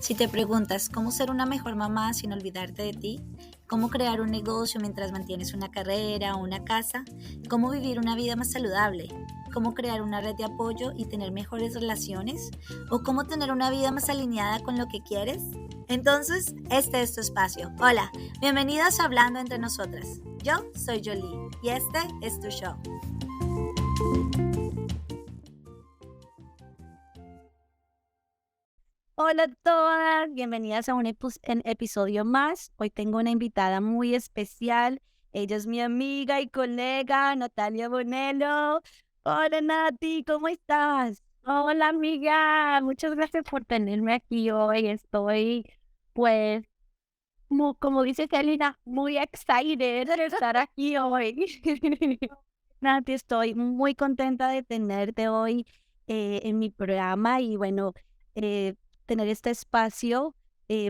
Si te preguntas cómo ser una mejor mamá sin olvidarte de ti, cómo crear un negocio mientras mantienes una carrera o una casa, cómo vivir una vida más saludable, cómo crear una red de apoyo y tener mejores relaciones, o cómo tener una vida más alineada con lo que quieres, entonces este es tu espacio. Hola, bienvenidas a Hablando entre Nosotras. Yo soy Jolie y este es tu show. Hola a todas, bienvenidas a un episodio más. Hoy tengo una invitada muy especial. Ella es mi amiga y colega Natalia Bonello. Hola Nati, ¿cómo estás? Hola amiga, muchas gracias por tenerme aquí hoy. Estoy, pues, como dice Celina, muy excited de estar aquí hoy. Nati, estoy muy contenta de tenerte hoy en mi programa y bueno, eh, tener este espacio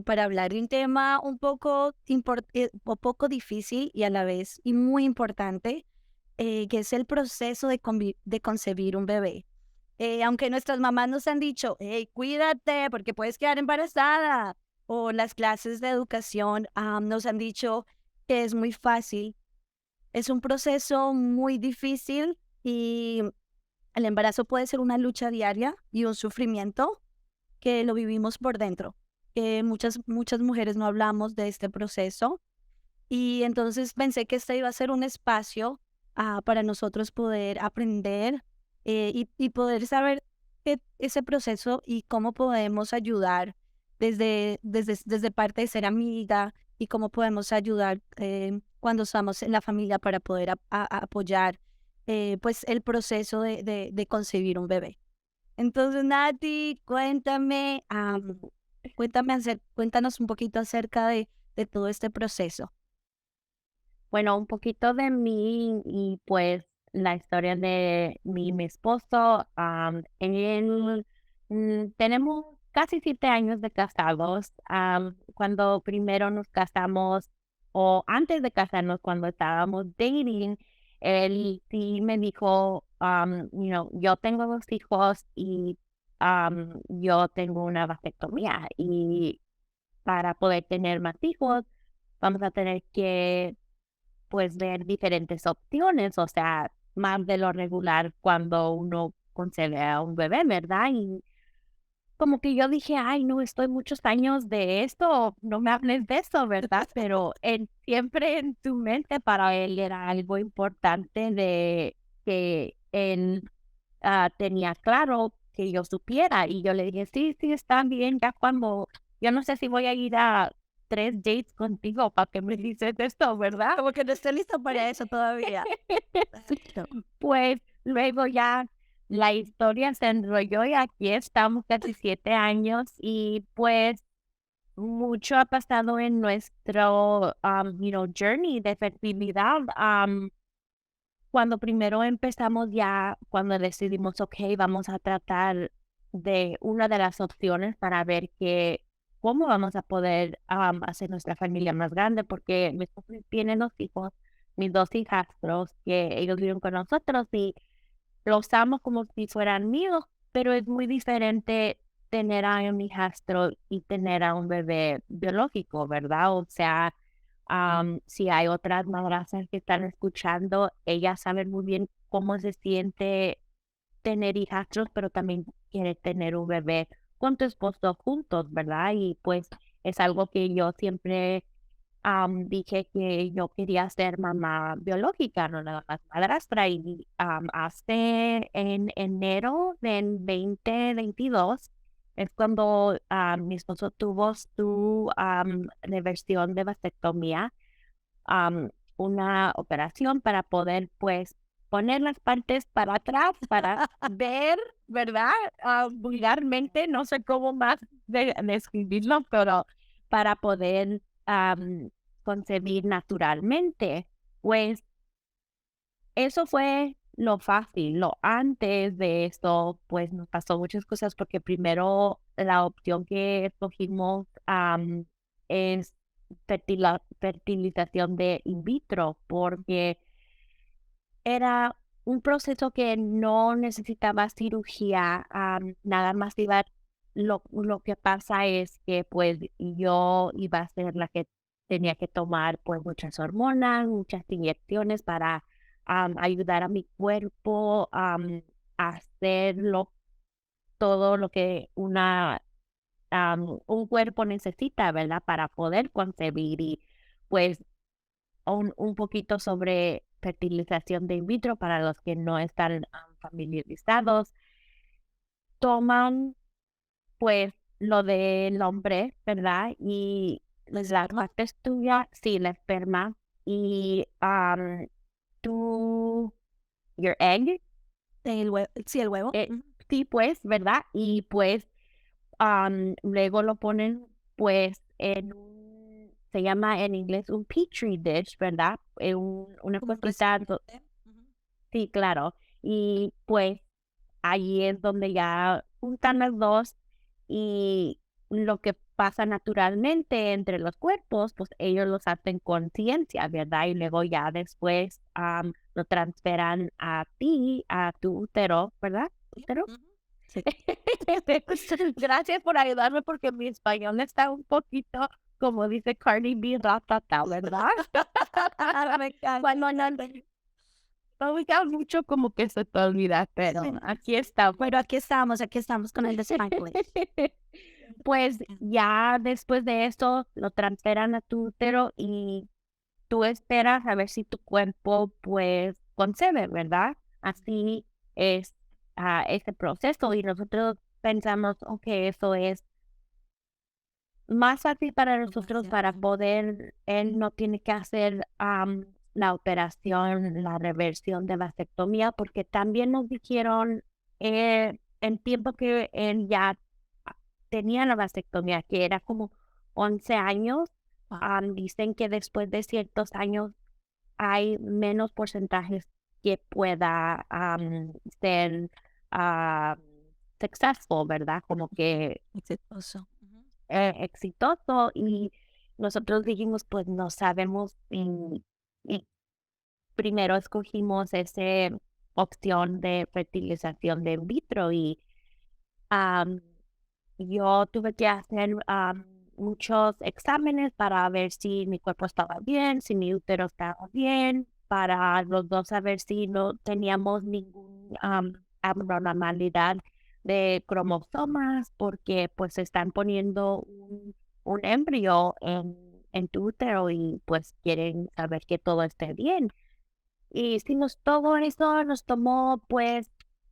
para hablar de un tema un poco difícil y a la vez y muy importante, que es el proceso de concebir un bebé. Aunque nuestras mamás nos han dicho, hey, cuídate porque puedes quedar embarazada, o las clases de educación nos han dicho que es muy fácil, es un proceso muy difícil y el embarazo puede ser una lucha diaria y un sufrimiento que lo vivimos por dentro, que muchas mujeres no hablamos de este proceso y entonces pensé que este iba a ser un espacio para nosotros poder aprender y poder saber ese proceso y cómo podemos ayudar desde parte de ser amiga y cómo podemos ayudar cuando estamos en la familia para poder apoyar pues el proceso de concebir un bebé. Entonces, Nati, cuéntanos un poquito acerca de todo este proceso. Bueno, un poquito de mí y pues la historia de mi esposo. Tenemos casi 7 años de casados. Cuando primero nos casamos o antes de casarnos, cuando estábamos dating, él sí me dijo, yo tengo 2 hijos y yo tengo una vasectomía y para poder tener más hijos vamos a tener que pues ver diferentes opciones, o sea, más de lo regular cuando uno concebe a un bebé, ¿verdad? Y como que yo dije, ay, no, estoy muchos años de esto, no me hables de eso, ¿verdad? Pero siempre en su mente para él era algo importante de que él tenía claro que yo supiera. Y yo le dije, sí, sí, está bien, ya cuando, yo no sé si voy a ir a 3 dates contigo para que me dices esto, ¿verdad? Como que no estoy lista para eso todavía. Exacto. Pues luego ya la historia se enrolló y aquí estamos casi 7 años y pues mucho ha pasado en nuestro, journey de fertilidad. Cuando primero empezamos ya, cuando decidimos, ok, vamos a tratar de una de las opciones para ver cómo vamos a poder hacer nuestra familia más grande, porque mi esposo tiene 2 hijos, mis 2 hijastros, que ellos viven con nosotros y los amo como si fueran míos, pero es muy diferente tener a un hijastro y tener a un bebé biológico, ¿verdad? O sea, si hay otras madrasas que están escuchando, ellas saben muy bien cómo se siente tener hijastros, pero también quiere tener un bebé con tu esposo juntos, ¿verdad? Y pues es algo que yo siempre dije que yo quería ser mamá biológica, no nada más madrastra. Y hace en enero del 2022 es cuando mi esposo tuvo su reversión de vasectomía, una operación para poder, pues, poner las partes para atrás para ver, ¿verdad? Vulgarmente, no sé cómo más describirlo, pero para poder concebir naturalmente. Pues eso fue lo fácil. Lo antes de esto, pues nos pasó muchas cosas porque primero la opción que escogimos es fertilización de in vitro, porque era un proceso que no necesitaba cirugía, nada más iba lo que pasa es que pues yo iba a ser la que tenía que tomar pues muchas hormonas, muchas inyecciones para ayudar a mi cuerpo a hacerlo todo lo que un cuerpo necesita, ¿verdad? Para poder concebir y pues un poquito sobre fertilización de in vitro para los que no están familiarizados. Toman pues lo del hombre, ¿verdad? Y las partes tuyas, sí, la esperma y tu, your egg, Sí, el huevo. eh, Ujú. sí, pues, ¿verdad? Y pues luego lo ponen pues se llama en inglés un petri dish, ¿verdad? Una Como un cosita, recipiente. Ujú. sí, claro. Y pues ahí es donde ya juntan las dos y lo que pasa naturalmente entre los cuerpos, pues ellos los hacen con ciencia, ¿verdad? Y luego ya después lo transferan a ti, a tu útero, ¿verdad? Sí, ¿Útero? ujú. Sí. Gracias por ayudarme porque mi español está un poquito, como dice Cardi B, ratata, ¿verdad? Me encanta. Cuando no no ubicas mucho como que se te olvida, pero Sí. aquí está. Pero aquí estamos con el Spanglish. Pues ya después de esto lo transferan a tu útero y tú esperas a ver si tu cuerpo pues concebe, ¿verdad? Así es ese proceso y nosotros pensamos, ok, eso es más fácil para Lo más nosotros para cierto. poder, él no tiene que hacer la operación, la reversión de vasectomía, porque también nos dijeron el tiempo que él ya tenía la vasectomía, que era como 11 años, Wow. dicen que después de ciertos años hay menos porcentajes que pueda ser ah, successful, ¿verdad? Como que Exitoso. Ujú. exitoso y nosotros dijimos, pues no sabemos y primero escogimos esa opción de fertilización de in vitro y am, yo tuve que hacer muchos exámenes para ver si mi cuerpo estaba bien, si mi útero estaba bien, para los dos saber si no teníamos ninguna abnormalidad de cromosomas, porque pues se están poniendo un embrio en tu útero y pues quieren saber que todo esté bien. Y hicimos todo eso, nos tomó pues,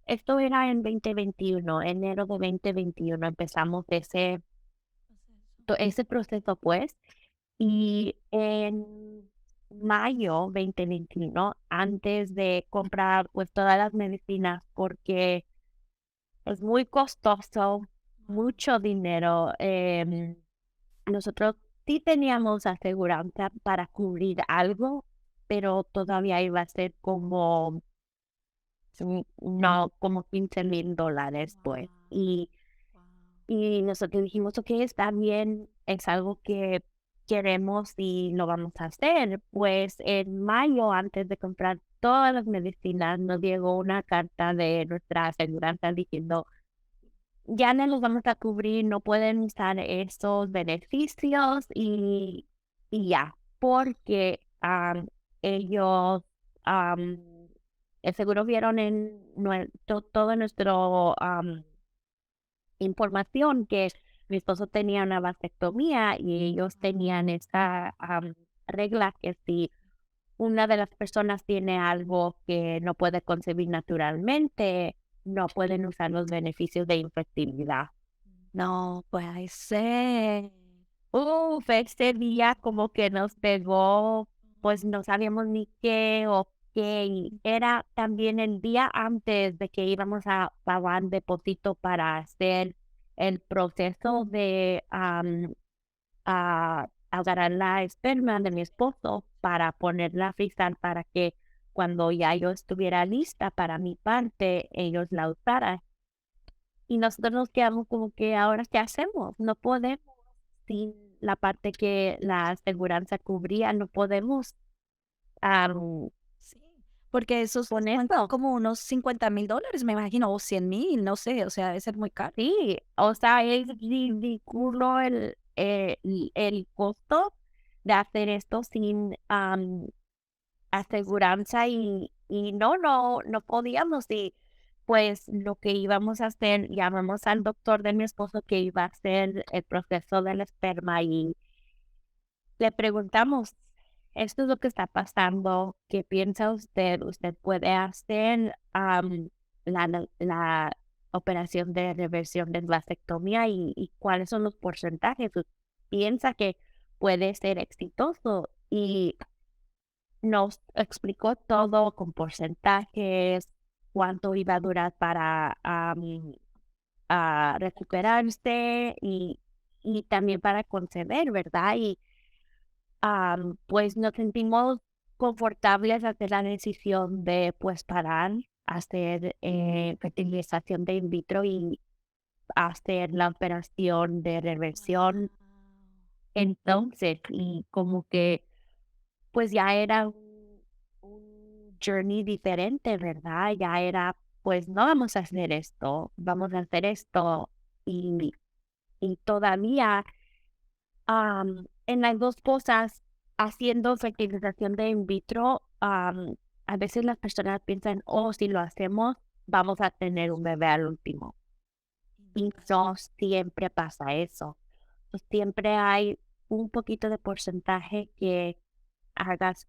esto era en 2021 enero de 2021 empezamos ese proceso pues, y en mayo 2021 antes de comprar pues todas las medicinas, porque es muy costoso, Wow. mucho dinero, nosotros sí teníamos aseguranza para cubrir algo, pero todavía iba a ser como no, como $15,000, pues. Wow. Wow. Y nosotros dijimos, ok, está bien, es algo que queremos y lo vamos a hacer. Pues en mayo, antes de comprar todas las medicinas, nos llegó una carta de nuestra aseguranza diciendo, ya no los vamos a cubrir, no pueden usar esos beneficios y ya, porque ellos, am, el seguro vieron en todo nuestro información que mi esposo tenía una vasectomía y ellos tenían esa regla que si una de las personas tiene algo que no puede concebir naturalmente, no pueden usar los beneficios de infertilidad. No puede ser. Ese día como que nos pegó, pues no sabíamos ni qué o qué, y era también el día antes de que íbamos a pagar depósito para hacer el proceso de agarrar la esperma de mi esposo para ponerla a frizar para que cuando ya yo estuviera lista para mi parte, ellos la usaran. Y nosotros nos quedamos como que ahora, ¿qué hacemos? No podemos sin la parte que la aseguranza cubría, no podemos. am, Sí, Porque esos con cuentan eso. como unos $50,000, me imagino, o 100,000, no sé, o sea, debe ser muy caro. Sí, o sea, es ridículo el costo de hacer esto sin aseguranza y no podíamos. Y pues lo que íbamos a hacer, llamamos al doctor de mi esposo que iba a hacer el proceso del esperma y le preguntamos, esto es lo que está pasando, ¿qué piensa usted? ¿Usted puede hacer la operación de reversión de vasectomía y cuáles son los porcentajes? ¿Piensa que puede ser exitoso? Y nos explicó todo con porcentajes, cuánto iba a durar para recuperarse y también para conceder, ¿verdad? Y pues nos sentimos confortables hacer la decisión de pues parar, hacer fertilización de in vitro y hacer la operación de reversión. Entonces, y como que pues ya era un journey diferente, ¿verdad? Ya era, pues no vamos a hacer esto, vamos a hacer esto y, y todavía en las dos cosas, haciendo fertilización de in vitro, a veces las personas piensan, oh, si lo hacemos, vamos a tener un bebé al último. Y no siempre pasa eso. Siempre hay un poquito de porcentaje que hagas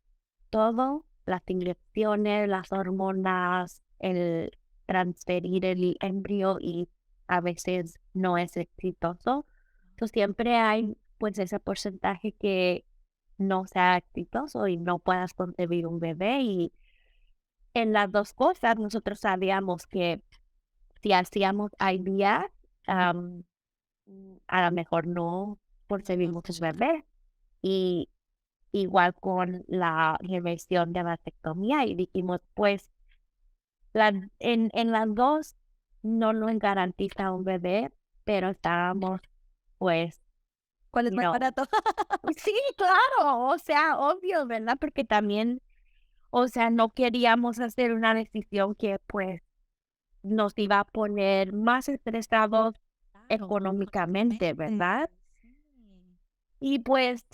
todo, las inyecciones, las hormonas, el transferir el embrión y a veces no es exitoso. Entonces siempre hay pues ese porcentaje que no sea exitoso y no puedas concebir un bebé. Y en las dos cosas nosotros sabíamos que si hacíamos IVF, am, a lo mejor no concebimos un bebé. Y igual con la reversión de la vasectomía y dijimos, pues, en las dos no nos garantiza un bebé, pero estábamos, pues, ¿Cuál es más no. barato? Sí, claro, o sea, obvio, ¿verdad? Porque también, o sea, no queríamos hacer una decisión que, pues, nos iba a poner más estresados Claro, económicamente, económicamente, ¿verdad? sí. Y pues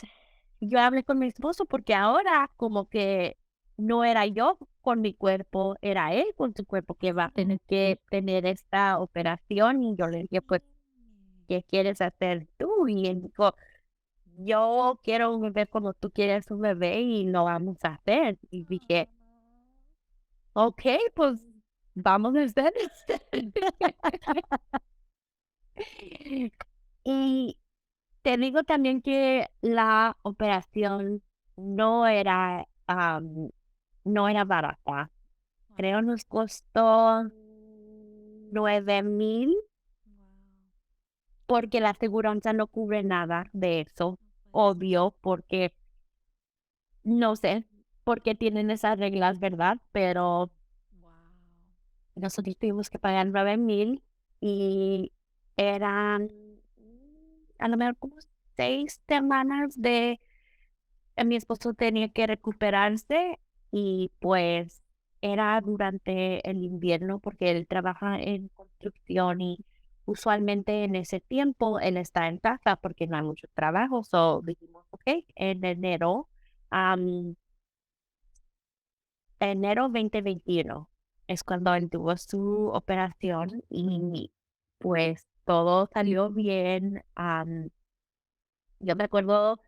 yo hablé con mi esposo porque ahora como que no era yo con mi cuerpo, era él con su cuerpo que va a tener que tener esta operación y yo le dije, pues, ¿qué quieres hacer tú? Y él dijo, yo quiero un bebé como tú quieres un bebé y lo vamos a hacer. Y dije, ok, pues vamos a hacer. Y te digo también que la operación no era, no era barata. Creo nos costó 9,000 porque la aseguranza no cubre nada de eso. Obvio, porque no sé por qué tienen esas reglas, ¿verdad? Pero nosotros tuvimos que pagar 9,000 y eran a lo mejor como 6 semanas de mi esposo tenía que recuperarse y pues era durante el invierno porque él trabaja en construcción y usualmente en ese tiempo él está en casa porque no hay mucho trabajo. So dijimos, ok, en am, enero 2021 es cuando él tuvo su operación y pues todo salió bien. Yo me acuerdo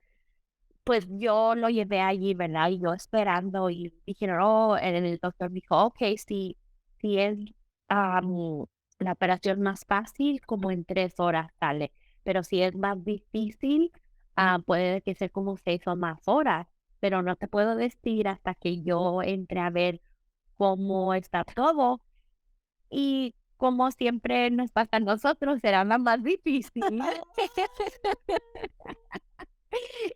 pues yo lo llevé allí, ¿verdad? Y yo esperando y dijeron, oh, el doctor dijo, ok, si es la operación más fácil, como en 3 horas sale, pero si es más difícil, puede que sea como 6 o más horas, pero no te puedo decir hasta que yo entre a ver cómo está todo y como siempre nos pasa a nosotros, será la más difícil.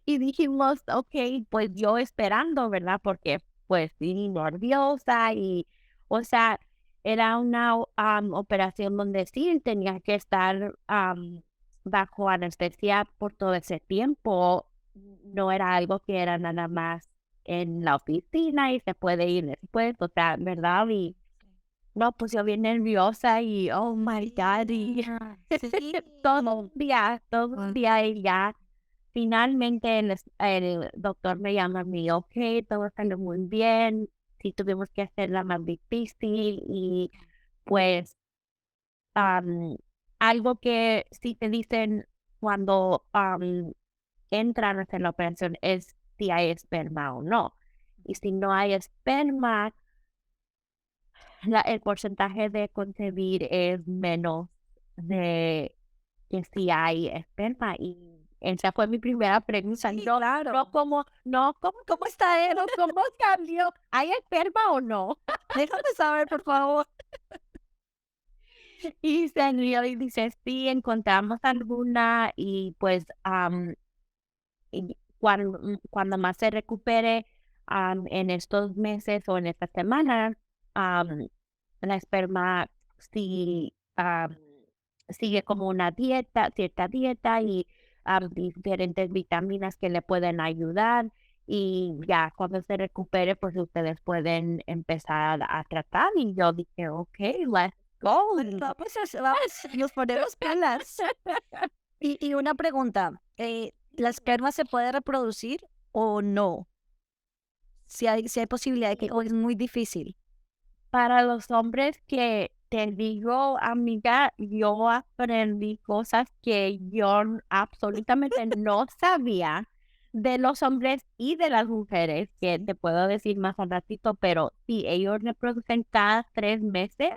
Y dijimos, okey, pues yo esperando, ¿verdad? Porque, pues sí, nerviosa y, o sea, era una operación donde sí tenía que estar, bajo anestesia por todo ese tiempo. No era algo que era nada más, en la oficina y se puede ir después, o sea, ¿verdad? Y no, pues yo bien nerviosa y oh my God, y Sí. todo un día y ya finalmente el doctor me llama a mí, ok, todo salió muy bien, sí tuvimos que hacerla más difícil y pues am, algo que sí te dicen cuando entran a hacer la operación es si hay esperma o no. Y si no hay esperma, el porcentaje de concebir es menos de que si hay esperma. Y esa fue mi primera pregunta. Sí, No, claro. ¿cómo está él? ¿Cómo cambió? ¿Hay esperma o no? Déjame saber, por favor. Y salió y dice, sí, encontramos alguna y pues y cuando más se recupere en estos meses o en esta semana, la esperma sí, sigue como una dieta, cierta dieta y diferentes vitaminas que le pueden ayudar. Y ya cuando se recupere, pues ustedes pueden empezar a tratar. Y yo dije, ok, let's go. Vamos, nos ponemos pilas. Y una pregunta, ¿la esperma se puede reproducir o no? Si hay posibilidad de que o es muy difícil. Para los hombres que te digo, amiga, yo aprendí cosas que yo absolutamente no sabía de los hombres y de las mujeres, que te puedo decir más al ratito, pero sí, ellos reproducen cada 3 meses,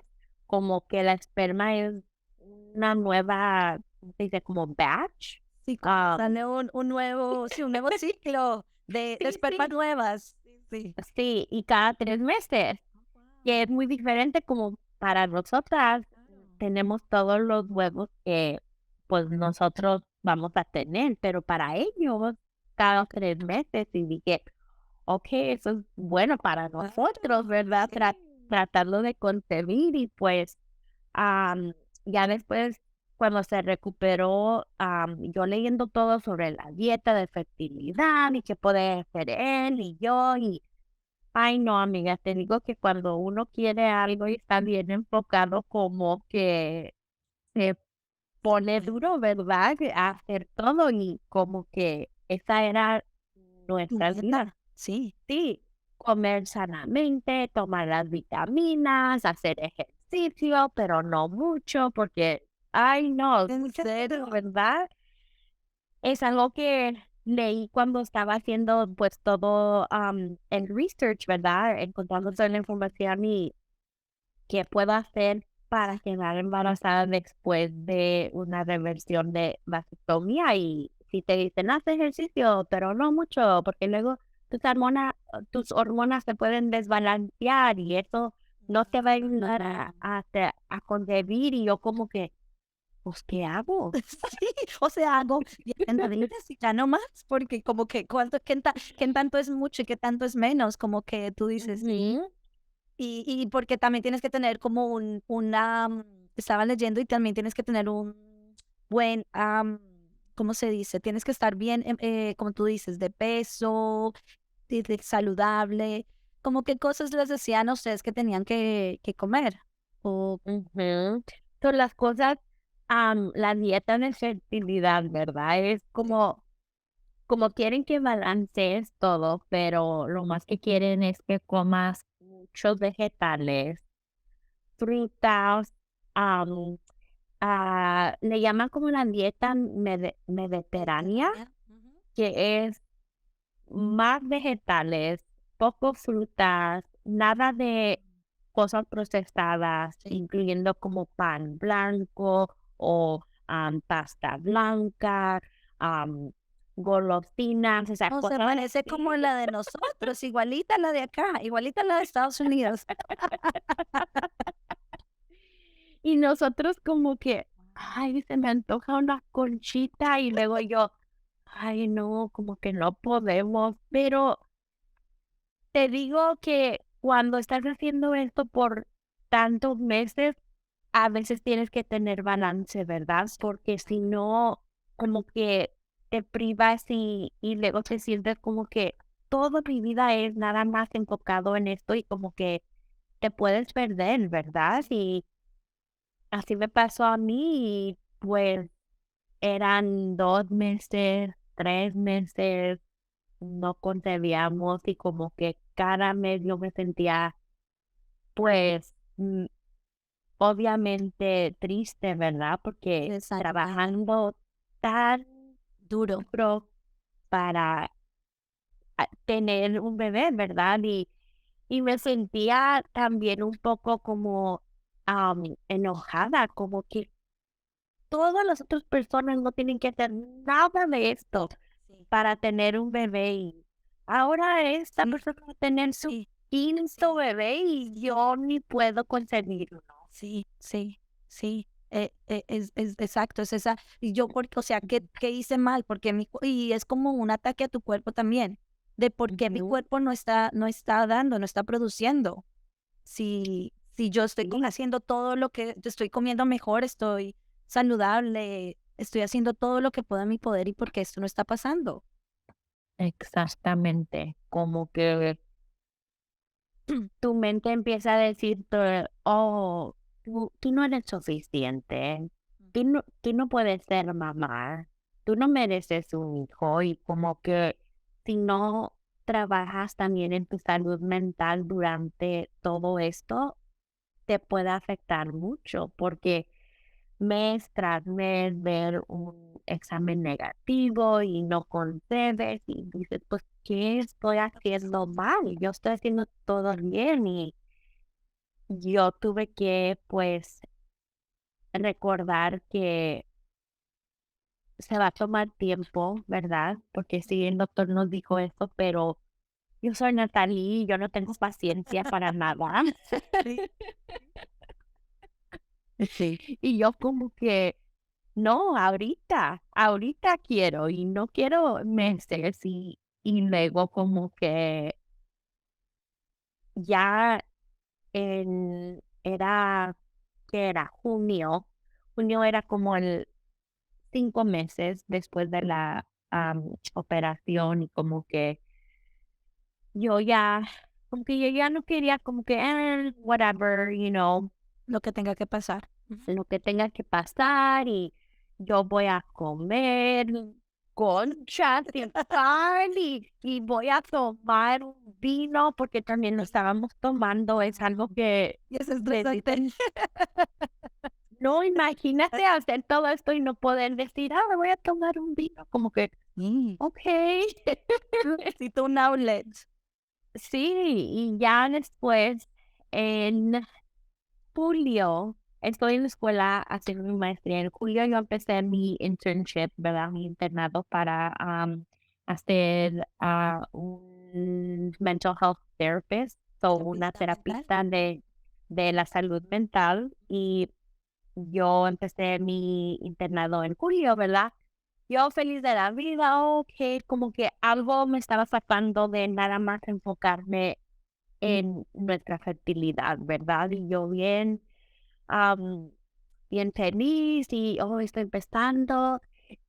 como que la esperma es una nueva, ¿cómo se dice? Como batch. Sí, Ah, sale un nuevo ciclo de sí, espermas sí, nuevas. Sí. sí, y cada 3 meses. Que es muy diferente como para nosotras tenemos todos los huevos que pues nosotros vamos a tener, pero para ellos cada 3 meses y dije, ok, eso es bueno para nosotros, ¿verdad? Tratarlo de concebir y pues ya después cuando se recuperó, yo leyendo todo sobre la dieta de fertilidad y qué puede hacer él y yo y ay, no, amiga, te digo que cuando uno quiere algo y está bien enfocado, como que se pone duro, ¿verdad? A hacer todo y como que esa era Tu nuestra vida. meta, sí. Sí, comer sanamente, tomar las vitaminas, hacer ejercicio, pero no mucho porque, ay, no, ¿En muchas cosas, serio? ¿verdad? Es algo que leí cuando estaba haciendo pues todo el research, ¿verdad? Encontrando toda la información y qué puedo hacer para quedar embarazada después de una reversión de vasectomía. Y si te dicen, haz ejercicio, pero no mucho, porque luego tus hormonas se pueden desbalancear y eso no te va a ayudar a concebir. Y yo como que, pues, ¿qué hago? Sí, o sea, hago 10 sentadillas y ya no más, porque como que cuánto, qué tanto es mucho y qué tanto es menos, como que tú dices, Ujú. y porque también tienes que tener como estaba leyendo y también tienes que tener un buen, ¿cómo se dice? Tienes que estar bien, como tú dices, de peso, de saludable, como qué cosas les decían a ustedes que tenían que comer, o Ujú. Son las cosas, la dieta de fertilidad, ¿verdad? Es como quieren que balancees todo, pero lo más que quieren es que comas muchos vegetales, frutas, am, le llaman como la dieta mediterránea, mediterránea. Ujú. que es más vegetales, poco frutas, nada de cosas procesadas, Sí. incluyendo como pan blanco o pasta blanca, am, golosinas, o sea, No, se cosas parece como así. la de nosotros, igualita a la de acá, igualita a la de Estados Unidos. Y nosotros como que, ay, se me antoja una conchita y luego yo, ay, no, como que no podemos, pero te digo que cuando estás haciendo esto por tantos meses, a veces tienes que tener balance, ¿verdad? Porque si no, como que te privas y luego te sientes como que toda mi vida es nada más enfocado en esto y como que te puedes perder, ¿verdad? Y así me pasó a mí y pues eran 2 meses, 3 meses, no concebíamos y como que cada mes yo me sentía pues obviamente triste, ¿verdad? Porque Desanimada, trabajando tan duro. duro para tener un bebé, ¿verdad? Y me sentía también un poco como enojada, como que todas las otras personas no tienen que hacer nada de esto Sí, para tener un bebé. Y ahora esta sí, persona va a tener su sí, quinto sí, bebé y yo ni puedo concebirlo. sí, sí, sí. Es exacto, es esa. Y yo, porque, o sea, ¿qué hice mal? Porque y es como un ataque a tu cuerpo también, de por qué mi Ujú. cuerpo no está dando, no está produciendo. Si yo estoy Sí, haciendo todo lo que, estoy comiendo mejor, estoy saludable, estoy haciendo todo lo que puedo en mi poder y porque esto no está pasando. exactamente. Como que tu mente empieza a decirte, oh, tú no eres suficiente, tú no puedes ser mamá, tú no mereces un hijo y como que si no trabajas también en tu salud mental durante todo esto, te puede afectar mucho porque mes tras mes ver un examen negativo y no concedes y dices, pues, ¿qué estoy haciendo mal? Yo estoy haciendo todo bien y yo tuve que, pues, recordar que se va a tomar tiempo, ¿verdad? Porque sí, el doctor nos dijo eso, pero yo soy Natalie y yo no tengo paciencia para nada. Sí, sí, Y yo como que no, ahorita quiero y no quiero meses y luego como que ya era, que era junio era como el 5 meses después de la operación y como que yo ya, como que yo ya no quería como que, whatever, lo que tenga que pasar. Ujú. lo que tenga que pasar y yo voy a comer conchas sin sal y voy a tomar un vino porque también lo estábamos tomando. Es algo que Y es me estresante. dicen, no, imagínate hacer todo esto y no poder decir, me voy a tomar un vino. Como que, Mm. ok. Necesito un outlet. Sí, y ya después en julio, estoy en la escuela haciendo mi maestría. En julio yo empecé mi internship, ¿verdad? Mi internado para hacer un mental health therapist, so una Terapista mental. terapista de la salud mental. Y yo empecé mi internado en julio, ¿verdad? Yo feliz de la vida, ok, como que algo me estaba sacando de nada más enfocarme en nuestra fertilidad, ¿verdad? Y yo am, bien feliz y estoy empezando.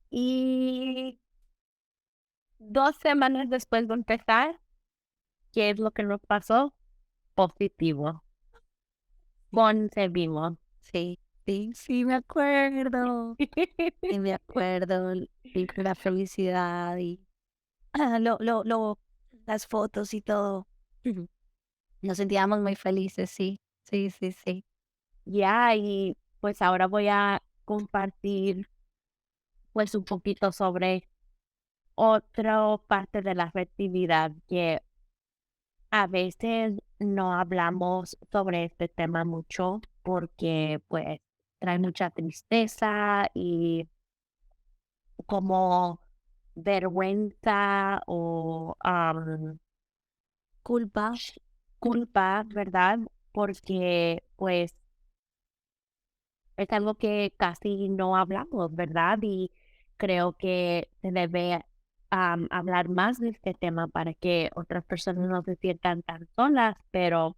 Y 2 semanas después de empezar, ¿qué es lo que nos pasó? Positivo. Concebimos. Sí, sí, sí, me acuerdo. Sí, me acuerdo. Y la felicidad y las fotos y todo. Ujú. Nos sentíamos muy felices, sí. Sí, sí, sí. Ya, y pues ahora voy a compartir pues un poquito sobre otra parte de la fertilidad que a veces no hablamos sobre este tema mucho porque pues trae mucha tristeza y como vergüenza o Culpa. culpa, ¿verdad? Porque pues es algo que casi no hablamos, ¿verdad? Y creo que se debe hablar más de este tema para que otras personas no se sientan tan solas, pero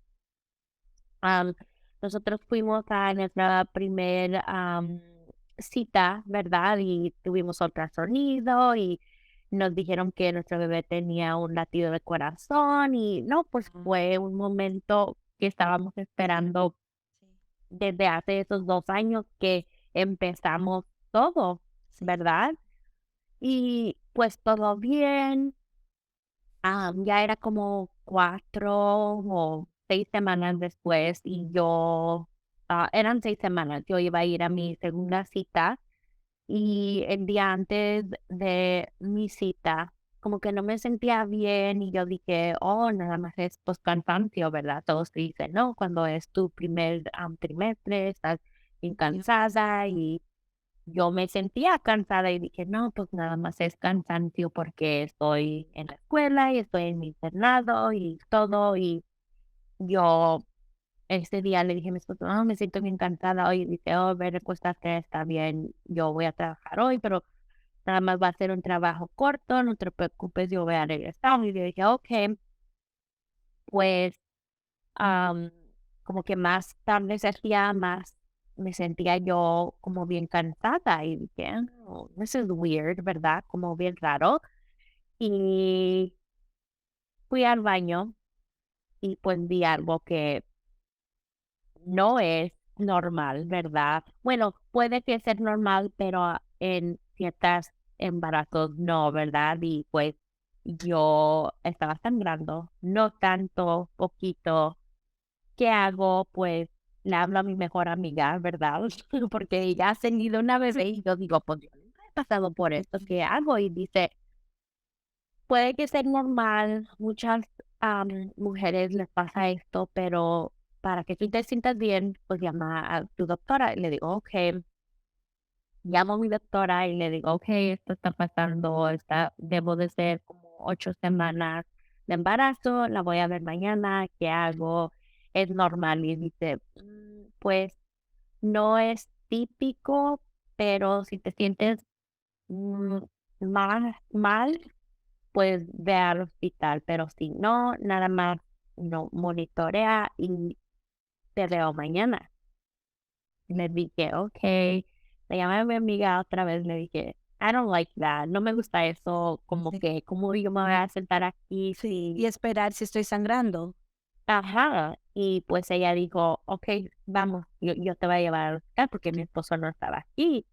Am, nosotros fuimos a nuestra primer cita, ¿verdad? Y tuvimos ultrasonido y nos dijeron que nuestro bebé tenía un latido de corazón y no, pues fue un momento que estábamos esperando Sí, desde hace esos 2 años que empezamos todo, sí, ¿verdad? Y pues todo bien, ya era como 4 o 6 semanas después y yo, eran 6 semanas, yo iba a ir a mi segunda cita y el día antes de mi cita, como que no me sentía bien y yo dije, oh, nada más es pues cansancio, ¿verdad? Todos te dicen, no, cuando es tu primer trimestre, estás bien sí, cansada y yo me sentía cansada y dije, no, pues nada más es cansancio porque estoy en la escuela y estoy en mi internado y todo. Y yo ese día le dije a mi esposo, no, me siento bien cansada hoy. Y dice, oh, ve, recuéstate, está bien, yo voy a trabajar hoy, pero nada más va a ser un trabajo corto, no te preocupes, yo voy a regresar. Y yo dije, ok, pues am, como que más tarde se hacía, más me sentía yo como bien cansada y dije, oh, this is weird, ¿verdad? Como bien raro. Y fui al baño y pues vi algo que no es normal, ¿verdad? Bueno, puede que sea normal, pero en ciertos embarazos no, ¿verdad? Y pues yo estaba sangrando, no tanto, poquito. ¿Qué hago? Pues le hablo a mi mejor amiga, ¿verdad? Porque ella ha tenido una bebé y yo digo, pues yo nunca he pasado por esto, ¿qué hago? Y dice, puede que sea normal, muchas mujeres les pasa esto, pero para que tú te sientas bien, pues llama a tu doctora. Y le digo, ok, llamo a mi doctora y le digo, ok, esto está pasando, debo de ser como 8 semanas de embarazo, la voy a ver mañana, ¿qué hago? Es normal. Y dice, pues no es típico, pero si te sientes mm, más mal, pues ve al hospital, pero si no, nada más no monitorea y te veo mañana. Le dije, okay. Le llamé a mi amiga otra vez, le dije, I don't like that, no me gusta eso, como sí, que, como yo me voy a sentar aquí sí, si, y esperar si estoy sangrando. ajá, y pues ella dijo, okay, vamos, yo te voy a llevar al hospital porque mi esposo no estaba aquí.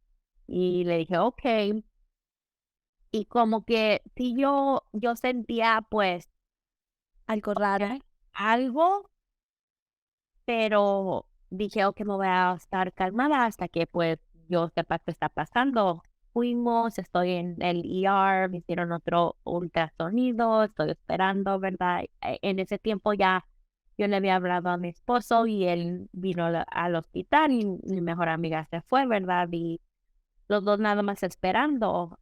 Y le dije, okay, y como que si yo sentía pues Algo raro. algo, pero dije, ok, me voy a estar calmada hasta que pues yo sepa qué está pasando. Fuimos, estoy en el ER, me hicieron otro ultrasonido, estoy esperando, ¿verdad? En ese tiempo ya yo le había hablado a mi esposo y él vino al hospital y mi mejor amiga se fue, ¿verdad? Y los dos nada más esperando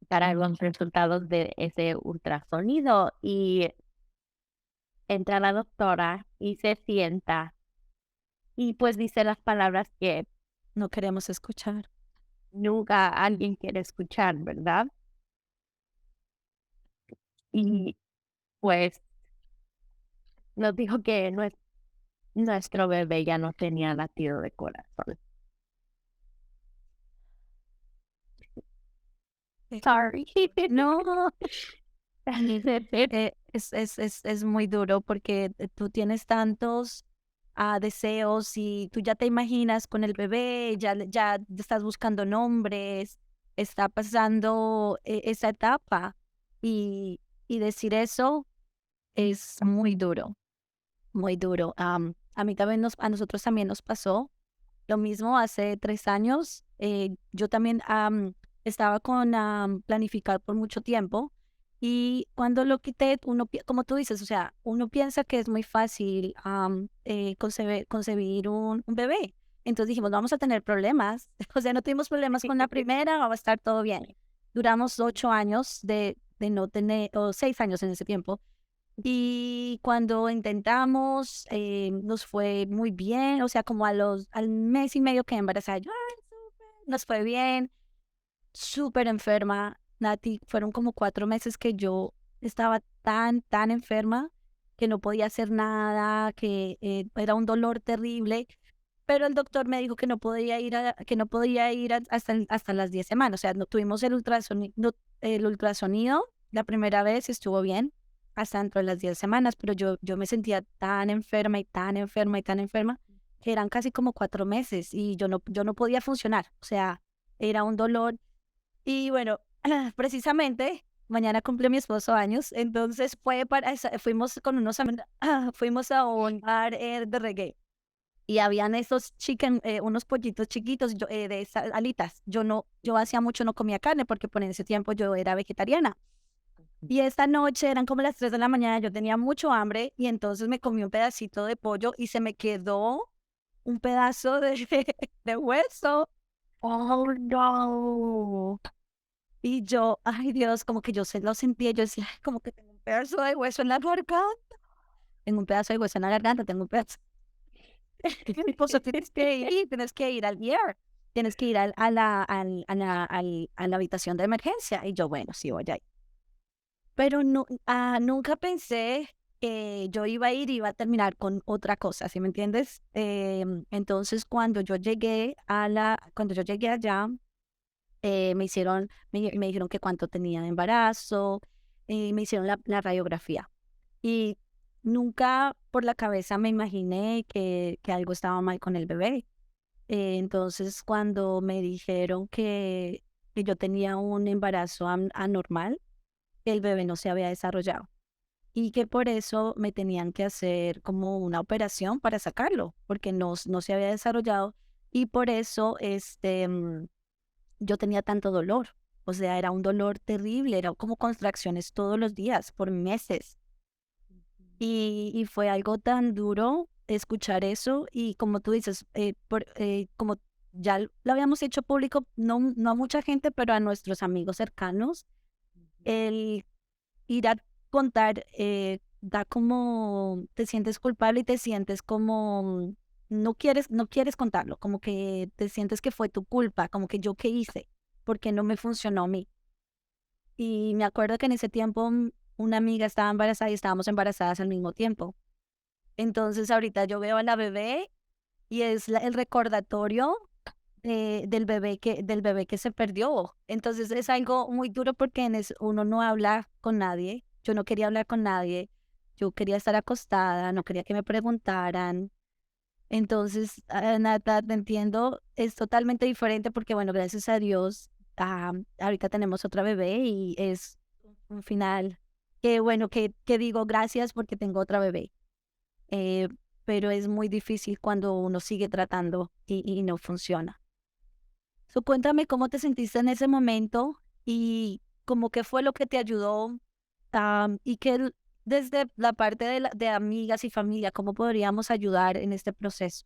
para los resultados de ese ultrasonido. Y entra la doctora y se sienta y pues dice las palabras que No queremos escuchar. nunca alguien quiere escuchar, ¿verdad? Y pues nos dijo que nuestro bebé ya no tenía latido de corazón. Eh, Sorry. No, es muy duro porque tú tienes tantos deseos y tú ya te imaginas con el bebé, ya estás buscando nombres, está pasando esa etapa y, y decir eso es muy duro, muy duro. A mí también a nosotros también nos pasó lo mismo hace 3 años. Yo también estaba con planificar por mucho tiempo y cuando lo quité, como tú dices, o sea, uno piensa que es muy fácil concebir un bebé. Entonces dijimos, no vamos a tener problemas. O sea, no tuvimos problemas con la primera, va a estar todo bien. Duramos 8 años de no tener, o 6 años en ese tiempo, y cuando intentamos, nos fue muy bien, o sea, como al mes y medio que embarazada, yo, "Ay, súper", nos fue bien, súper enferma, Nati, fueron como 4 meses que yo estaba tan enferma que no podía hacer nada, que era un dolor terrible pero el doctor me dijo que no podía ir que no podía ir hasta las 10 semanas. O sea, no tuvimos el ultrasonido la primera vez, estuvo bien, hasta dentro de las 10 semanas, pero yo me sentía tan enferma y tan enferma y tan enferma que eran casi como 4 meses y yo no podía funcionar. O sea, era un dolor. Y bueno, precisamente mañana cumple mi esposo años, entonces fuimos con unos amigos, fuimos a un bar de reggae y habían unos pollitos chiquitos de esas alitas. Yo hacía mucho no comía carne porque por ese tiempo yo era vegetariana. Y esta noche eran como las 3 de la mañana, yo tenía mucho hambre y entonces me comí un pedacito de pollo y se me quedó un pedazo de, de hueso. Oh, no. Y yo, ay Dios, como que yo se lo sentía, yo decía, "Ay, como que tengo un pedazo de hueso en la garganta, tengo un pedazo de hueso en la garganta, tengo un pedazo". Mi esposo, tienes que ir al ER, tienes que ir a la habitación de emergencia. Y yo, bueno, sí, voy a ir. Pero no, nunca pensé que yo iba a ir y iba a terminar con otra cosa, ¿sí me entiendes? Entonces, cuando yo llegué allá, me dijeron que cuánto tenía de embarazo, me hicieron la radiografía. Y nunca por la cabeza me imaginé que algo estaba mal con el bebé. Entonces, cuando me dijeron que yo tenía un embarazo anormal, el bebé no se había desarrollado y que por eso me tenían que hacer como una operación para sacarlo, porque no se había desarrollado y por eso yo tenía tanto dolor. O sea, era un dolor terrible, era como contracciones todos los días, por meses. Y fue algo tan duro escuchar eso y como tú dices, como ya lo habíamos hecho público, no a mucha gente, pero a nuestros amigos cercanos, el ir a contar da como, te sientes culpable y te sientes como, no quieres contarlo, como que te sientes que fue tu culpa, como que yo qué hice, porque no me funcionó a mí. Y me acuerdo que en ese tiempo una amiga estaba embarazada y estábamos embarazadas al mismo tiempo. Entonces ahorita yo veo a la bebé y es el recordatorio del bebé que se perdió. Entonces es algo muy duro porque uno no habla con nadie. Yo no quería hablar con nadie. Yo quería estar acostada, no quería que me preguntaran. Entonces, Nata, te entiendo, es totalmente diferente porque, bueno, gracias a Dios, ahorita tenemos otra bebé y es un final que, bueno, que digo gracias porque tengo otra bebé. Eh, pero es muy difícil cuando uno sigue tratando y no funciona. Cuéntame cómo te sentiste en ese momento y cómo qué fue lo que te ayudó, y desde la parte de amigas y familia, cómo podríamos ayudar en este proceso.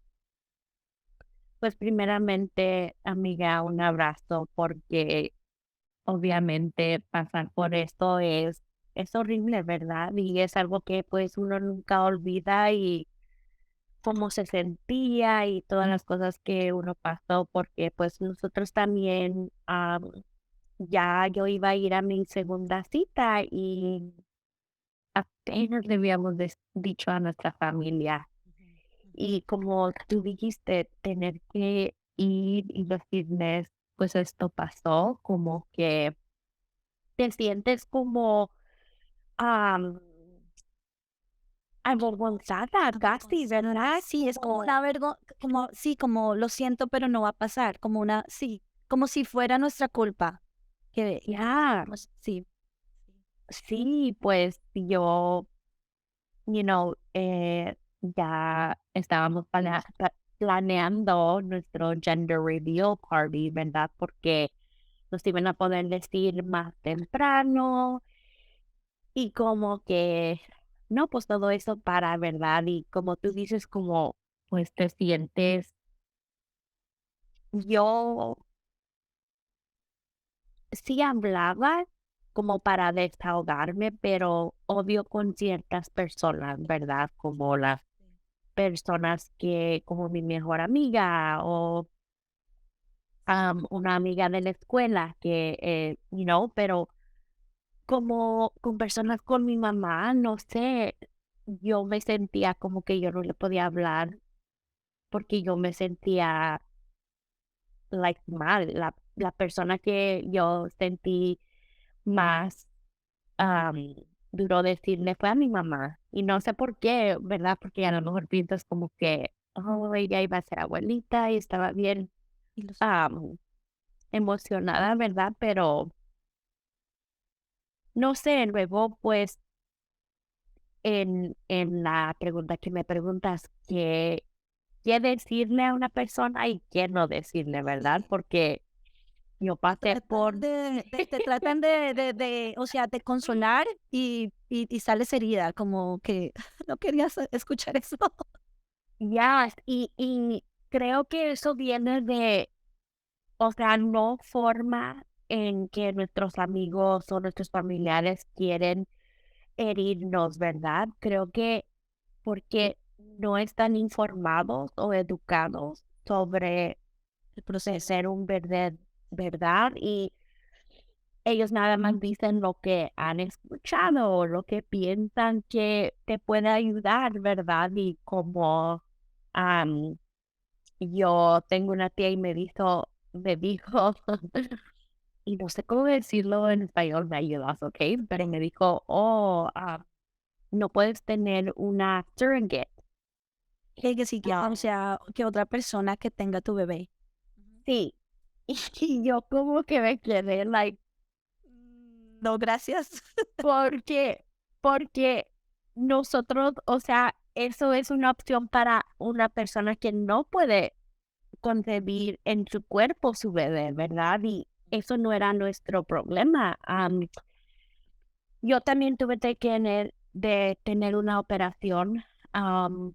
Pues primeramente, amiga, un abrazo porque obviamente pasar por esto es horrible, ¿verdad? Y es algo que pues uno nunca olvida y cómo se sentía y todas las cosas que uno pasó porque pues nosotros también ya yo iba a ir a mi segunda cita y apenas le habíamos dicho a nuestra familia. Y como tú dijiste, tener que ir y decirles, pues esto pasó, como que te sientes como am, avergonzada casi, ¿verdad? Sí, es como Como, una como, sí, como lo siento, pero no va a pasar, sí, como si fuera nuestra culpa. ya, Sí, sí, pues yo, ya estábamos planeando nuestro gender reveal party, ¿verdad? Porque nos iban a poder decir más temprano y como que, no, pues todo eso para, ¿verdad? Y como tú dices, como, pues te sientes, yo sí hablaba como para desahogarme, pero obvio con ciertas personas, ¿verdad? Como las personas que, como mi mejor amiga o una amiga de la escuela que, pero como con personas con mi mamá, no sé, yo me sentía como que yo no le podía hablar porque yo me sentía like mal. La persona que yo sentí más am, duro decirle fue a mi mamá. Y no sé por qué, ¿verdad? Porque a lo mejor piensas como que, oh, ella iba a ser abuelita y estaba bien Y los am, emocionada, ¿verdad? Pero no sé, luego pues en la pregunta que me preguntas, ¿qué decirle a una persona y qué no decirle, verdad? sí. Porque yo pasé por, Tratan te tratan de, o sea, de consolar y sales herida, como que no querías escuchar eso. ya, y creo que eso viene de, o sea, no forma en que nuestros amigos o nuestros familiares quieren herirnos, ¿verdad? Creo que porque no están informados o educados sobre El de proceso. ser un verdad y ellos nada más dicen lo que han escuchado o lo que piensan que te puede ayudar, ¿verdad? Y como am, yo tengo una tía y me dijo, y no sé cómo decirlo en español, me ayudas, ¿ok? Pero me dijo, oh, no puedes tener una surrogate. Que sí, que, o sea, que otra persona que tenga tu bebé. Ujú. Sí, y yo como que me quedé, like, No, gracias. porque, porque nosotros, o sea, eso es una opción para una persona que no puede concebir en su cuerpo su bebé, ¿verdad? Y eso no era nuestro problema. Yo también tuve de tener una operación,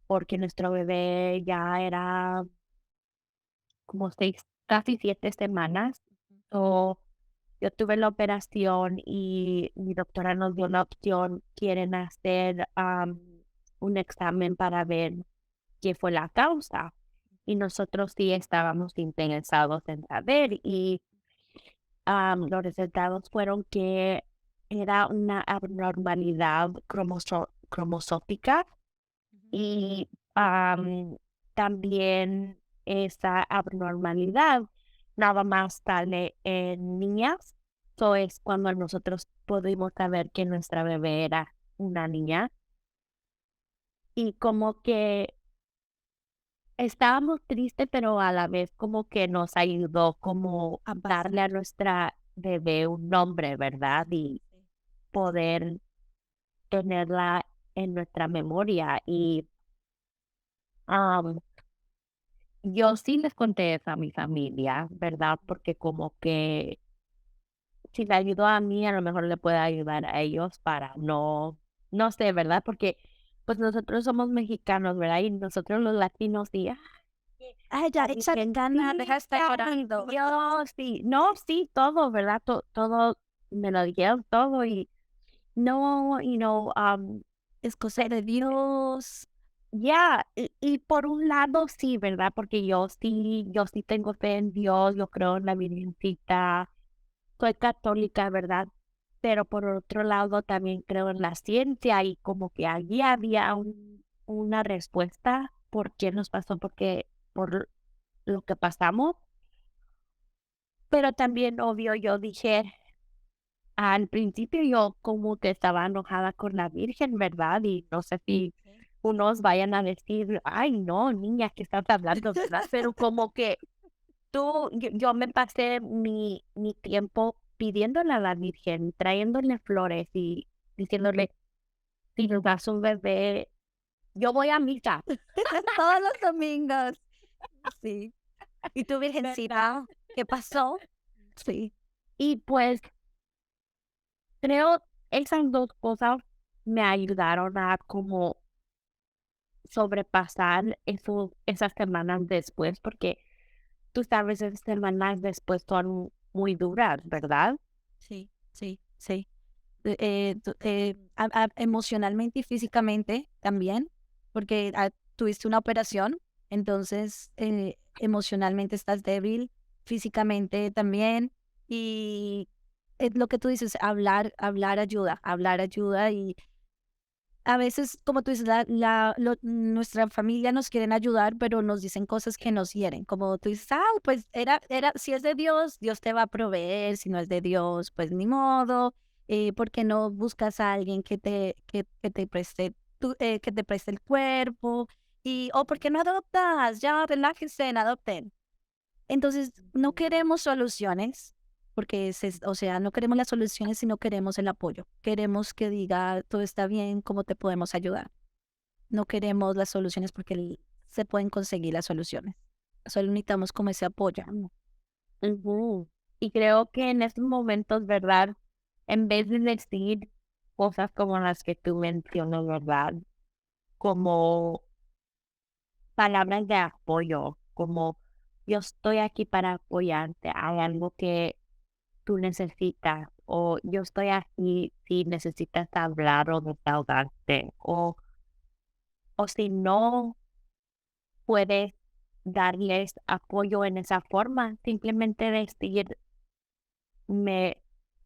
porque nuestro bebé ya era como 6, casi 7 semanas. So, yo tuve la operación y mi doctora nos dio la opción, quieren hacer un examen para ver qué fue la causa. Y nosotros sí estábamos interesados en saber y los resultados fueron que era una abnormalidad cromosómica Ujú. y también esa abnormalidad nada más sale en niñas. Eso es cuando nosotros pudimos saber que nuestra bebé era una niña y como que estábamos tristes, pero a la vez como que nos ayudó como Ambas. darle a nuestra bebé un nombre, ¿verdad? Y Sí. poder tenerla en nuestra memoria. Y am, yo sí les conté eso a mi familia, ¿verdad? Porque como que si le ayudó a mí, a lo mejor le puede ayudar a ellos para no sé, ¿verdad? Porque pues nosotros somos mexicanos, ¿verdad? Y nosotros los latinos, sí, Ay, ya, la échale ganas, deja de estar virgencita, llorando. Dios, sí, no, sí, todo, ¿verdad? Todo, me lo dijeron todo y no, Es cosa de Dios. ya, y por un lado sí, ¿verdad? Porque yo sí tengo fe en Dios, yo creo en la Virgencita, soy católica, ¿verdad? Pero por otro lado también creo en la ciencia y como que allí había una respuesta por qué nos pasó, porque por lo que pasamos, pero también obvio yo dije, al principio yo como que estaba enojada con la Virgen, ¿verdad? Y no sé si Sí. unos vayan a decir, ay, no, niña, ¿qué estás hablando, verdad? Pero como que yo me pasé mi tiempo pidiéndole a la Virgen, trayéndole flores y diciéndole, si nos das un bebé, yo voy a misa, Todos los domingos. Sí. ¿Y tu ¿verdad? virgencita? ¿Qué pasó? Sí. Y pues creo esas dos cosas me ayudaron a como sobrepasar esas semanas después, porque tú sabes, esas semanas después son muy duras, ¿verdad? Sí, sí, sí. Emocionalmente y físicamente también, porque tuviste una operación, entonces emocionalmente estás débil, físicamente también, y es lo que tú dices, hablar ayuda a veces, como tú dices, nuestra familia nos quieren ayudar, pero nos dicen cosas que nos hieren. Como tú dices, pues si es de Dios, Dios te va a proveer. Si no es de Dios, pues ni modo. ¿Por qué no buscas a alguien que te preste que te preste el cuerpo? O ¿por qué no adoptas? Ya, relájense, adopten. Entonces, no queremos soluciones, porque o sea, no queremos las soluciones, sino queremos el apoyo. Queremos que diga, todo está bien, ¿cómo te podemos ayudar? No queremos las soluciones porque se pueden conseguir las soluciones. Solo necesitamos como ese apoyo. Ujú. Y creo que en estos momentos, ¿verdad? En vez de decir cosas como las que tú mencionas, ¿verdad? Como palabras de apoyo, como yo estoy aquí para apoyarte, hay algo que tú necesitas, o yo estoy aquí si necesitas hablar o desahogarte, o si no puedes darles apoyo en esa forma, simplemente decir, me,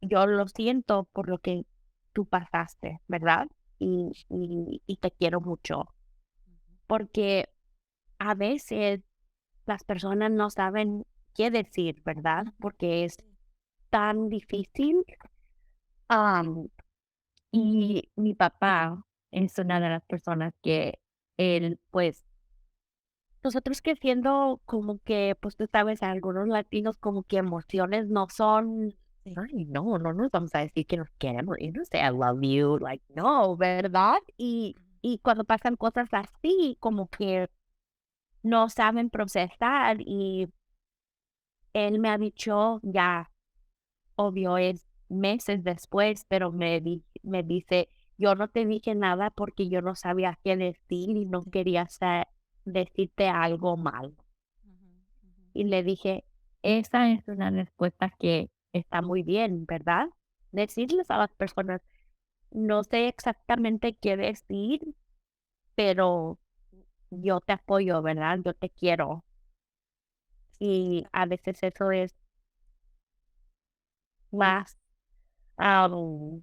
yo lo siento por lo que tú pasaste, ¿verdad? Y te quiero mucho, porque a veces las personas no saben qué decir, ¿verdad? Porque es tan difícil. Am, y mi papá es una de las personas que él, pues, nosotros creciendo como que, pues tú sabes, algunos latinos como que emociones no son, Sí, ay, no, no nos vamos a decir que nos queremos y no sé, I love you, like, no, ¿verdad? Y cuando pasan cosas así, como que no saben procesar y él me ha dicho ya, obvio es meses después, pero me dice, yo no te dije nada porque yo no sabía qué decir y no sí. quería decirte algo mal. Ujú, ujú. Y le dije, esa es una respuesta que está muy bien, ¿verdad? Decirles a las personas, no sé exactamente qué decir, pero yo te apoyo, ¿verdad? Yo te quiero. Y a veces eso es más, am,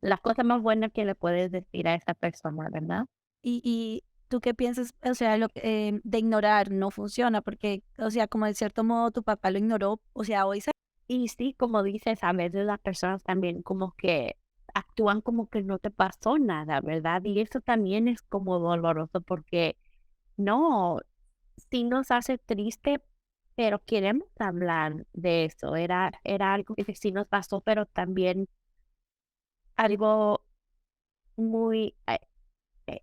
la cosa más buena que le puedes decir a esa persona, ¿verdad? Y tú qué piensas, o sea, de ignorar no funciona porque, o sea, como de cierto modo tu papá lo ignoró, o sea, hoy se... Y sí, como dices, a veces las personas también como que actúan como que no te pasó nada, ¿verdad? Y eso también es como doloroso porque no, sí nos hace triste, pero queremos hablar de eso. Era algo que sí nos pasó, pero también algo muy,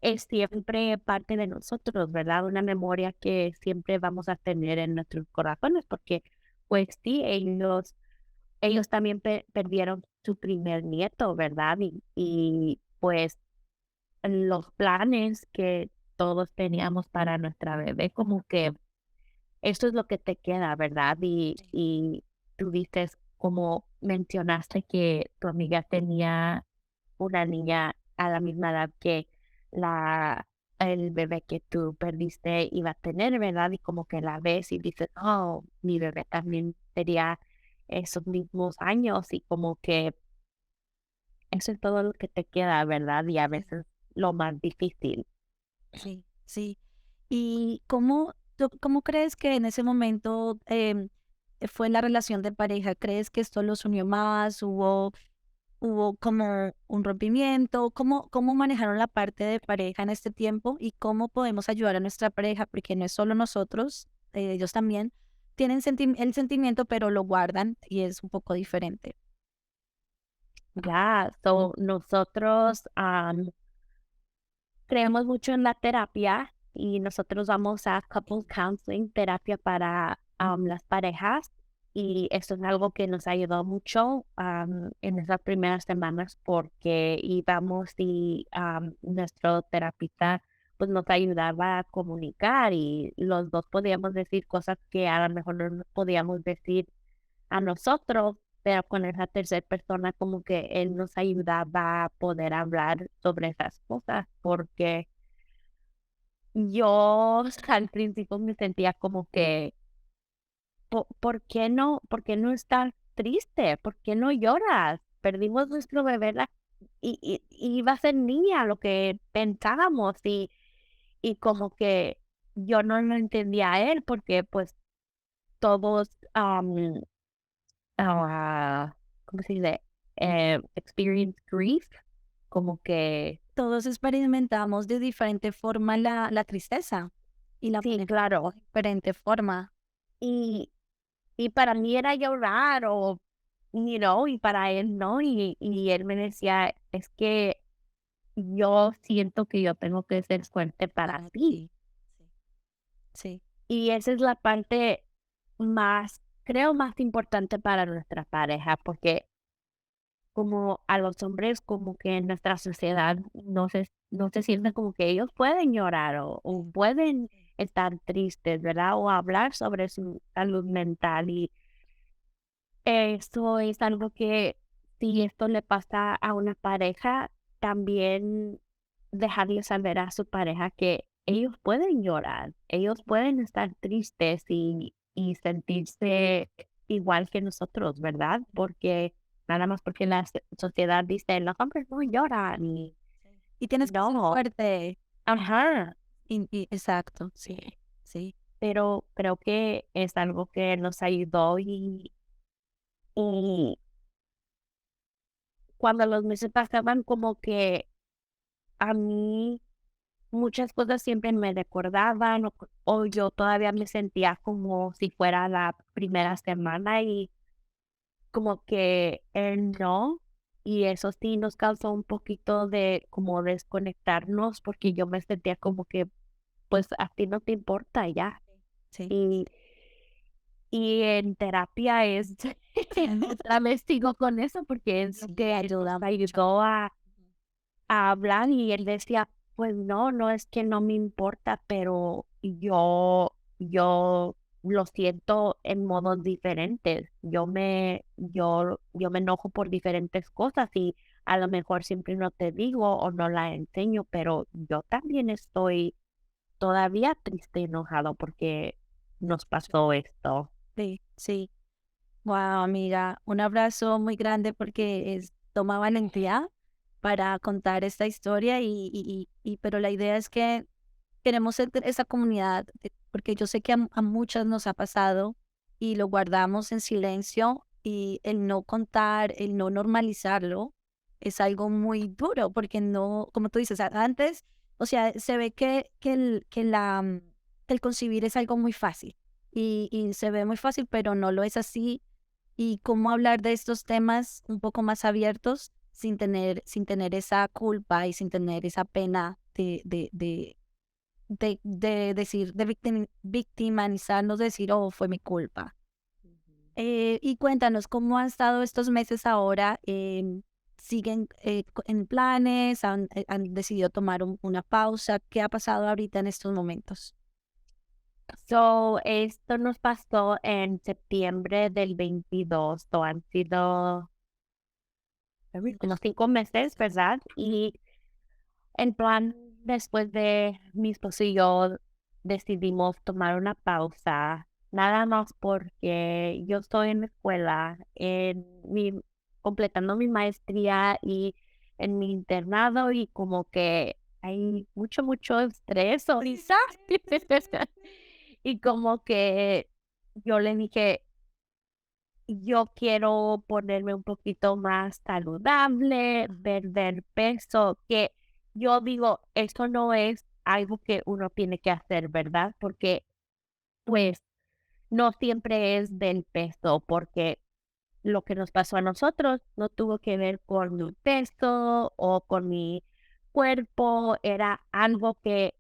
es siempre parte de nosotros, ¿verdad? Una memoria que siempre vamos a tener en nuestros corazones, porque pues sí, ellos también perdieron su primer nieto, ¿verdad? Y pues los planes que todos teníamos para nuestra bebé, como que eso es lo que te queda, ¿verdad? Y tú dices, como mencionaste que tu amiga tenía una niña a la misma edad que la el bebé que tú perdiste iba a tener, ¿verdad? Y como que la ves y dices, oh, mi bebé también sería esos mismos años y como que eso es todo lo que te queda, ¿verdad? Y a Sí, veces lo más difícil. sí, sí. ¿Y cómo crees que en ese momento fue la relación de pareja? ¿Crees que esto los unió más? ¿Hubo como un rompimiento? ¿Cómo manejaron la parte de pareja en este tiempo? ¿Y cómo podemos ayudar a nuestra pareja? Porque no es solo nosotros, ellos también tienen el sentimiento, pero lo guardan y es un poco diferente. Ya, so nosotros creemos mucho en la terapia y nosotros vamos a couples counseling, terapia para las parejas. Y esto es algo que nos ayudó mucho en esas primeras semanas porque íbamos y nuestro terapista pues nos ayudaba a comunicar y los dos podíamos decir cosas que a lo mejor no nos podíamos decir a nosotros, pero con esa tercera persona como que él nos ayudaba a poder hablar sobre esas cosas porque yo al principio me sentía como que, por qué no estás triste? ¿Por qué no lloras? Perdimos nuestro bebé y iba a ser niña lo que pensábamos y como que yo no lo entendía a él porque pues todos, ¿cómo se dice? Experience grief, como que Todos experimentamos de diferente forma la tristeza y la sí, manejamos claro. de diferente forma. Y, y para mí era llorar o, y para él no, y él me decía, es que yo siento que yo tengo que ser fuerte para Para ti. ti. Sí, sí, Y esa es la parte más, creo, más importante para nuestra pareja, porque como a los hombres, como que en nuestra sociedad no se sienten como que ellos pueden llorar o pueden sí, estar tristes, ¿verdad? O hablar sobre su salud mental. Y eso es algo que si esto le pasa a una pareja, también dejarle saber a su pareja que ellos pueden llorar, ellos pueden estar tristes y sentirse igual que nosotros, ¿verdad? Porque nada más porque la sociedad dice, los hombres no lloran y sí. Y tienes que ser no, fuerte. ajá, Y exacto, sí, sí, sí. pero creo que es algo que nos ayudó y cuando los meses pasaban como que a mí muchas cosas siempre me recordaban o yo todavía me sentía como si fuera la primera semana y como que él no. Y eso sí nos causó un poquito de como desconectarnos porque yo me sentía como que pues a ti no te importa ya. Sí, Y, y en terapia es, otra vez sigo con eso porque es lo sí, que nos ayuda mucho. ayudó a hablar y él decía, pues no, no es que no me importa, pero yo lo siento en modos diferentes. Yo me enojo por diferentes cosas y a lo mejor siempre no te digo o no la enseño, pero yo también estoy todavía triste y enojado porque nos pasó esto. Sí, sí. Wow, amiga, un abrazo muy grande porque toma valentía para contar esta historia pero la idea es que queremos ser de esa comunidad, porque yo sé que a muchas nos ha pasado y lo guardamos en silencio y el no contar, el no normalizarlo es algo muy duro porque no, como tú dices, antes, o sea, se ve que el concebir es algo muy fácil y se ve muy fácil, pero no lo es así. Y cómo hablar de estos temas un poco más abiertos sin tener esa culpa y sin tener esa pena de decir, victimizarnos, decir, oh, fue mi culpa. Y cuéntanos, ¿cómo han estado estos meses ahora? ¿Siguen en planes? ¿Han decidido tomar una pausa? ¿Qué ha pasado ahorita en estos momentos? So, esto nos pasó en septiembre del 22, so han sido como 5 meses, ¿verdad? Y en plan, después de mi esposo y yo decidimos tomar una pausa, nada más porque yo estoy en la escuela, completando mi maestría y en mi internado y como que hay mucho estrés ahorita. Y como que yo le dije, yo quiero ponerme un poquito más saludable, perder peso, que yo digo, eso no es algo que uno tiene que hacer, ¿verdad? Porque pues no siempre es del peso, porque lo que nos pasó a nosotros no tuvo que ver con mi peso o con mi cuerpo, era algo que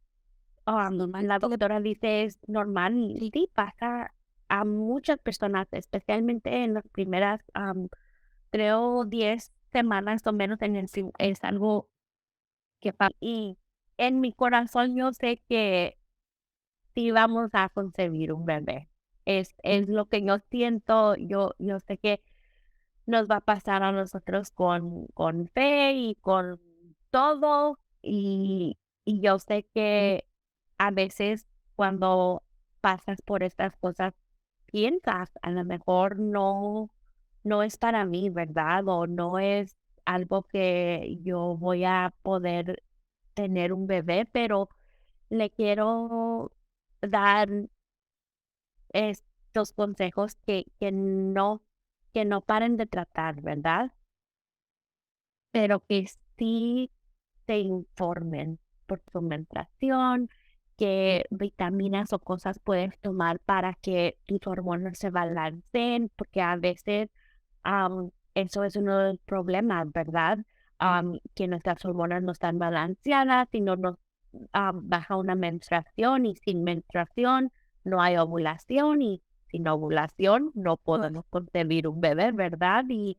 Es normal la que le doctora dice es normal y sí, sí pasa a muchas personas, especialmente en las primeras, creo, 10 semanas o menos es algo que pasa. Y en mi corazón yo sé que sí vamos a concebir un bebé. Es lo que yo siento, yo sé que nos va a pasar a nosotros con fe y con todo. Y yo sé que a veces cuando pasas por estas cosas, piensas, a lo mejor no es para mí, ¿verdad? O no es algo que yo voy a poder tener un bebé, pero le quiero dar estos consejos que no paren de tratar, ¿verdad? Pero que sí se informen por su menstruación, qué vitaminas o cosas puedes tomar para que tus hormonas se balanceen, porque a veces eso es uno de los problemas, ¿verdad? Que nuestras hormonas no están balanceadas y no nos baja una menstruación y sin menstruación no hay ovulación y sin ovulación no podemos concebir un bebé, ¿verdad? Y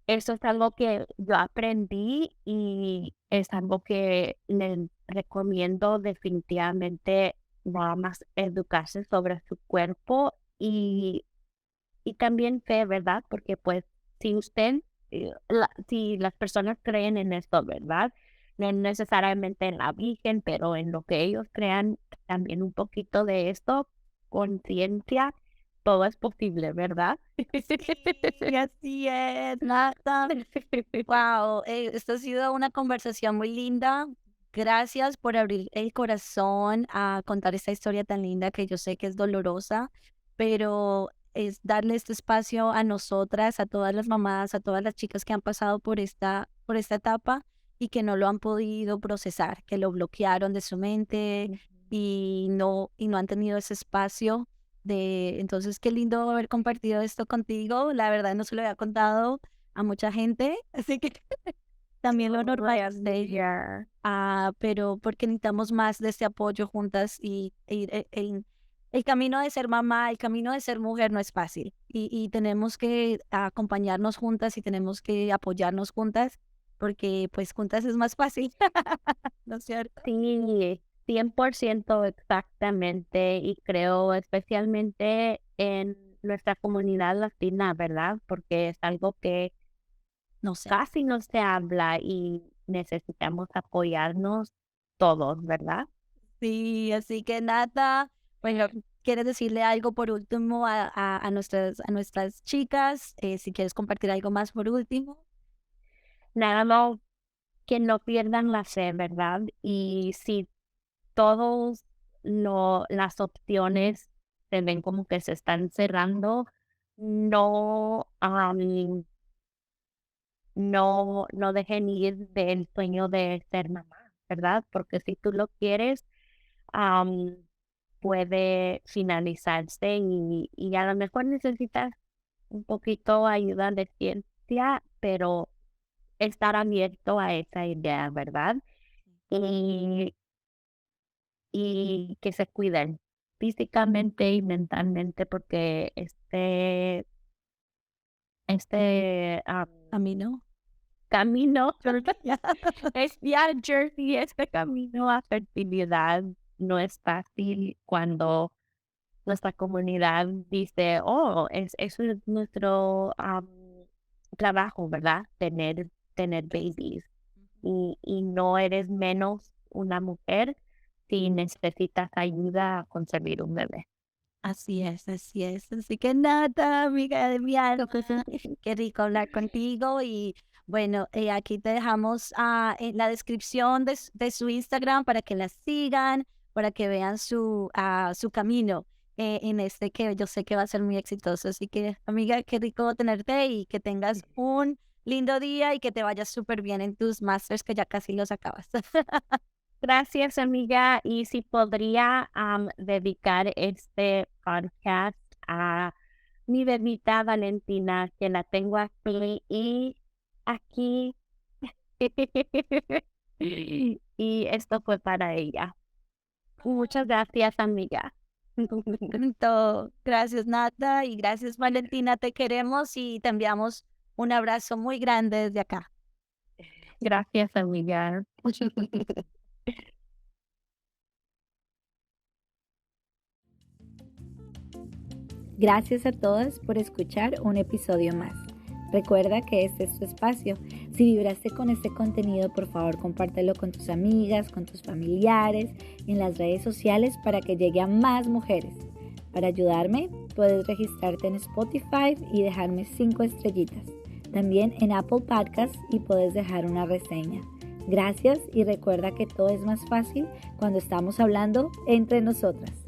eso es algo que yo aprendí y es algo que les recomiendo definitivamente nada más educarse sobre su cuerpo y también fe, ¿verdad? Porque pues si usted, si las personas creen en esto, ¿verdad? No necesariamente en la Virgen, pero en lo que ellos crean, también un poquito de esto, conciencia, todo es posible, ¿verdad? Sí, así es, Nata. Wow, esta ha sido una conversación muy linda. Gracias por abrir el corazón a contar esta historia tan linda que yo sé que es dolorosa, pero es darle este espacio a nosotras, a todas las mamás, a todas las chicas que han pasado por esta etapa y que no lo han podido procesar, que lo bloquearon de su mente y no han tenido ese espacio entonces qué lindo haber compartido esto contigo. La verdad no se lo había contado a mucha gente, así que también lo normalicé. Pero porque necesitamos más de este apoyo juntas el camino de ser mamá, el camino de ser mujer no es fácil y tenemos que acompañarnos juntas y tenemos que apoyarnos juntas porque pues juntas es más fácil, ¿no es cierto? Sí, 100% exactamente, y creo especialmente en nuestra comunidad latina, ¿verdad? Porque es algo que No sé. casi no se habla y necesitamos apoyarnos todos, ¿verdad? Sí, así que nada, bueno, ¿quieres decirle algo por último a nuestras chicas? Si quieres compartir algo más por último. Nada más que no pierdan la fe, ¿verdad? Y si todos las opciones se ven como que se están cerrando, no, no dejen ir del sueño de ser mamá, ¿verdad? Porque si tú lo quieres, am, puede finalizarse y a lo mejor necesitas un poquito ayuda de ciencia, pero estar abierto a esa idea, ¿verdad? Y, y que se cuiden físicamente y mentalmente porque este A mí no. camino, Ya. este camino a fertilidad no es fácil cuando nuestra comunidad dice, oh, eso es nuestro trabajo, ¿verdad? Tener babies. Y no eres menos una mujer si necesitas ayuda a concebir un bebé. Así es, así es. Así que nada, amiga de mi alma, qué rico hablar contigo. Y bueno, aquí te dejamos en la descripción de su Instagram para que la sigan, para que vean su camino en este que yo sé que va a ser muy exitoso. Así que, amiga, qué rico tenerte y que tengas un lindo día y que te vayas súper bien en tus masters que ya casi los acabas. Gracias, amiga. Y si podría dedicar este podcast a mi bebita Valentina, que la tengo aquí y aquí. Y esto fue para ella. Muchas gracias, amiga. Todo. Gracias, Nata, y gracias, Valentina. Te queremos y te enviamos un abrazo muy grande desde acá. Gracias, amiga. Gracias a todas por escuchar un episodio más. Recuerda que este es tu espacio. Si vibraste con este contenido, por favor compártelo con tus amigas, con tus familiares, en las redes sociales para que llegue a más mujeres. Para ayudarme, puedes registrarte en Spotify y dejarme 5 estrellitas. también en Apple Podcasts y puedes dejar una reseña. Gracias y recuerda que todo es más fácil cuando estamos hablando entre nosotras.